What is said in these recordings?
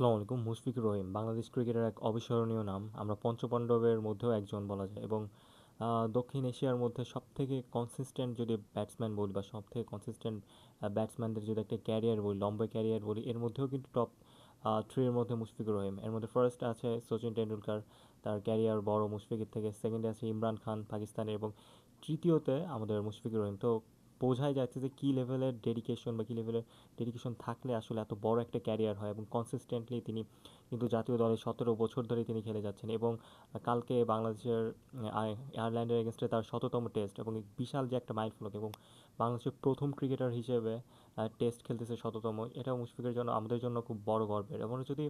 আসসালামু আলাইকুম। মুশফিকুর রহিম বাংলাদেশ ক্রিকেটের এক অবিস্মরণীয় নাম। আমরা পঞ্চপাণ্ডবের মধ্যেও একজন বলা যায় এবং দক্ষিণ এশিয়ার মধ্যে সবথেকে কনসিস্টেন্ট যদি ব্যাটসম্যান বলি বা সবথেকে কনসিস্টেন্ট ব্যাটসম্যানদের যদি একটা ক্যারিয়ার বলি, লম্বা ক্যারিয়ার বলি, এর মধ্যেও কিন্তু টপ থ্রির মধ্যে মুশফিকুর রহিম। এর মধ্যে ফার্স্ট আছে সচিন টেন্ডুলকার, তার ক্যারিয়ার বড় মুশফিকের থেকে। সেকেন্ডে আছে ইমরান খান পাকিস্তানের, এবং তৃতীয়তে আমাদের মুশফিকুর রহিম। তো বোঝাই যাচ্ছে যে কী লেভেলের ডেডিকেশন বা কী লেভেলের ডেডিকেশন থাকলে আসলে এত বড় একটা ক্যারিয়ার হয়, এবং কনসিস্টেন্টলি তিনি কিন্তু জাতীয় দলে 17 বছর ধরে তিনি খেলে যাচ্ছেন। এবং কালকে বাংলাদেশের আয়ারল্যান্ডের এগেনস্টে তার 100তম টেস্ট, এবং এই বিশাল যে একটা মাইলফলক, এবং বাংলাদেশের প্রথম ক্রিকেটার হিসেবে টেস্ট খেলতেছে 100তম, এটাও মুশফিকের জন্য, আমাদের জন্য খুব বড় গর্বের। এবং যদি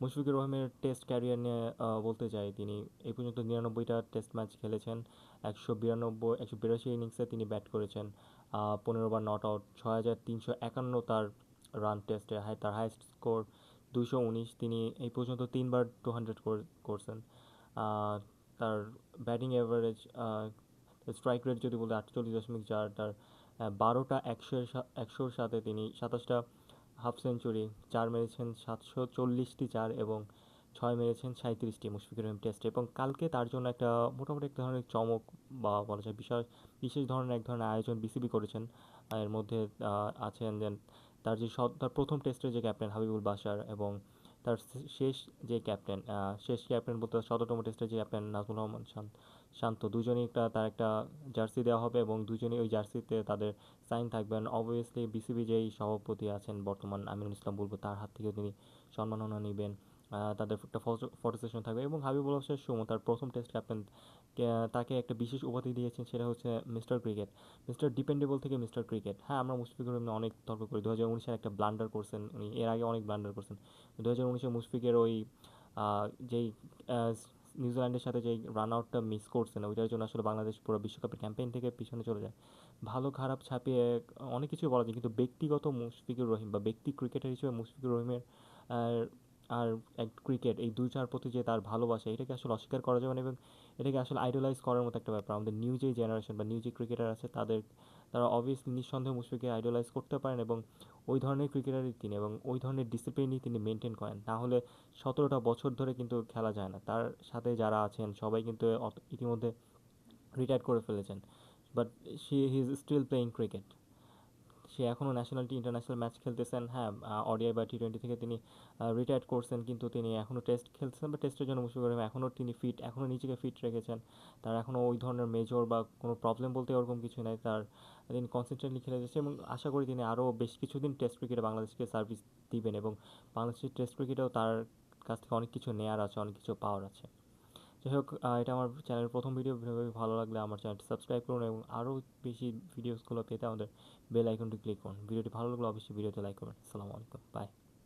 মুশফিকুর রহিমের টেস্ট ক্যারিয়ার নিয়ে বলতে চাই, তিনি এই পর্যন্ত 99টা টেস্ট ম্যাচ খেলেছেন। 182 ইনিংসে তিনি ব্যাট করেছেন, 15 বার নট আউট, 6351 তার রান টেস্টে। তার হাইস্ট স্কোর 219। তিনি এই পর্যন্ত 3বার 200 করছেন। তার ব্যাটিং অ্যাভারেজ, স্ট্রাইক রেট যদি বলি 48.4। তার 12টা একশোর সাথে তিনি 27টা হাফ সেঞ্চুরি, 4 মেরেছেন 740টি চার, এবং 6 মেরেছেন 37টি মুশফিকুর রহিম টেস্টে। এবং কালকে তার জন্য একটা মোটামুটি এক ধরনের চমক বা বলা যায় বিশেষ ধরনের এক ধরনের আয়োজন বিসিবি করেছেন। এর মধ্যে আছেন যে তার প্রথম টেস্টের যে ক্যাপ্টেন হাবিবুল বাশার, এবং তার শেষ যে ক্যাপ্টেন, শেষ ক্যাপ্টেন বলতে 17তম টেস্টের যে ক্যাপ্টেন নাজমুল রহমান শান্ত, দুজনেই তার একটা জার্সি দেওয়া হবে, এবং দুজনেই ওই জার্সিতে তাদের সাইন থাকবেন। অবভিয়াসলি বিসিবি যেই সভাপতি আছেন বর্তমান, আমিনুল ইসলাম বলবো, তার হাত থেকেও তিনি সম্মাননা নেবেন। তাদের একটা ফটো সেশন থাকবে, এবং হাবিবুল বাশার সুমন তার প্রথম টেস্ট ক্যাপ্টেন, তাকে একটা বিশেষ উপাধি দিয়েছেন, সেটা হচ্ছে মিস্টার ক্রিকেট, মিস্টার ডিপেন্ডেবল থেকে মিস্টার ক্রিকেট। হ্যাঁ, আমরা মুশফিকুর রহিম অনেক তর্ক করি, 2019-এর একটা ব্লান্ডার করছেন উনি, এর আগে অনেক ব্লান্ডার করছেন। 2019-এ মুশফিকের ওই যেই নিউজিল্যান্ডের সাথে যেই রান আউটটা মিস করছেন, ওইটার জন্য আসলে বাংলাদেশ পুরো বিশ্বকাপের ক্যাম্পেইন থেকে পিছনে চলে যায়। ভালো খারাপ ছাপিয়ে অনেক কিছুই বলা যায়, কিন্তু ব্যক্তিগত মুশফিকুর রহিম বা ব্যক্তি ক্রিকেটার হিসেবে মুশফিকুর রহিমের আর আর এক ক্রিকেট, এই দুইটার প্রতি যে তার ভালোবাসা, এটাকে আসলে অস্বীকার করা যাবে না। এবং এটাকে আসলে আইডলাইজ করার মতো একটা ব্যাপার। আমাদের নিউ যে জেনারেশন বা নিউ যে ক্রিকেটার আছে, তারা অবভিয়াসলি নিঃসন্দেহে মুশফিককে আইডলাইজ করতে পারেন, এবং ওই ধরনের ক্রিকেটারই তিনি, এবং ওই ধরনের ডিসিপ্লিনই তিনি মেনটেন করেন। না হলে 17টা বছর ধরে কিন্তু খেলা যায় না। তার সাথে যারা আছেন সবাই কিন্তু ইতিমধ্যে রিটায়ার করে ফেলেছেন, but he is still playing cricket. সে এখনও ন্যাশনাল ইন্টারন্যাশনাল ম্যাচ খেলতেছেন। হ্যাঁ, ওডিআই বা টি-20 থেকে তিনি রিটায়ার করছেন, কিন্তু তিনি এখনও টেস্ট খেলতেছেন, বা টেস্টের জন্য মুশফিকুর রহিম এখনও তিনি ফিট, এখনও নিজেকে ফিট রেখেছেন। তার এখনও ওই ধরনের মেজর বা কোনো প্রবলেম বলতে ওরকম কিছু নাই। তিনি কনসিস্টেন্টলি খেলে যাচ্ছেন, এবং আশা করি তিনি আরও বেশ কিছুদিন টেস্ট ক্রিকেটে বাংলাদেশকে সার্ভিস দিবেন, এবং বাংলাদেশের টেস্ট ক্রিকেটেও তার কাছ থেকে অনেক কিছু নেওয়ার আছে, অনেক কিছু পাওয়ার আছে। যাই হোক, এটা আমার চ্যানেলের প্রথম ভিডিও। ভিডিও ভালো লাগলে আমার চ্যানেলটি সাবস্ক্রাইব করুন, এবং আরও বেশি ভিডিওসগুলো পেতে আমাদের বেল আইকনটি ক্লিক করুন। ভিডিওটি ভালো লাগলে অবশ্যই ভিডিওতে লাইক করুন। আসসালামু আলাইকুম, বাই।